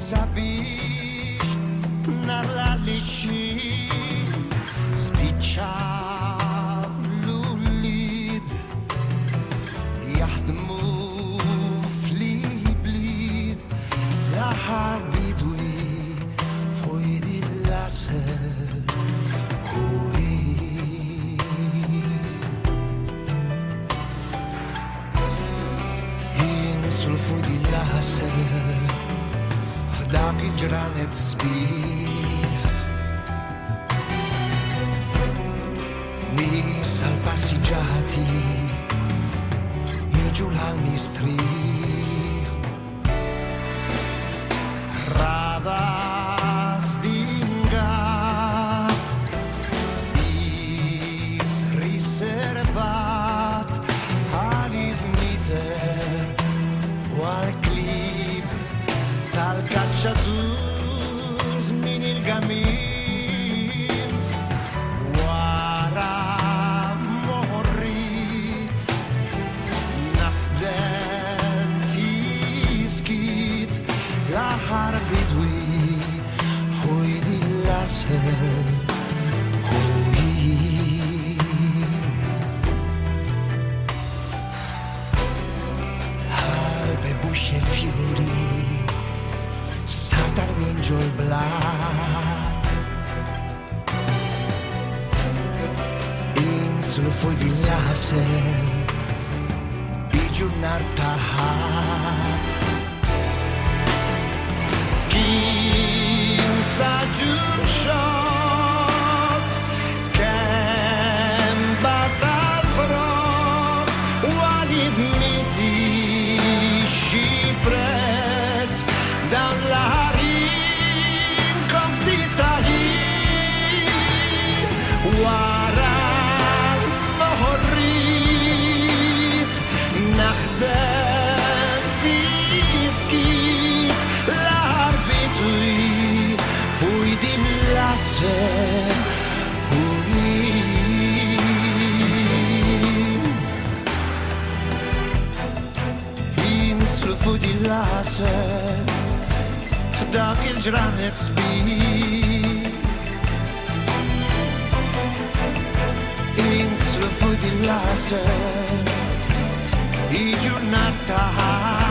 sabiex narla liċi spiċċa l-ulid jaħdmu fl-blied l-aħħar bidwi fuq il-laser sul fuq il-laser f'dak il-ġranet sbieħ nies għal-passiġġati jiġu l-mistrieħ raba stingat bis riservat għal-iżmiter għal-klib tal-kacċatur min il-gamin wara morrit naħdem fi skit l-aħħar bidwi fuq il-laser busce fiori saltar minġo l-blat inslu fuq di laser iġu nar taħat kien saġun xot kem batal frot walid miti prez dan l-ħarim konftita ħin wara l-moħorrit naħdem fi skit l-arbitri fuq din l-laser fuq il-laser f'dak il-ġranet sbieħ inslu fuq il-laser iġu nattaħ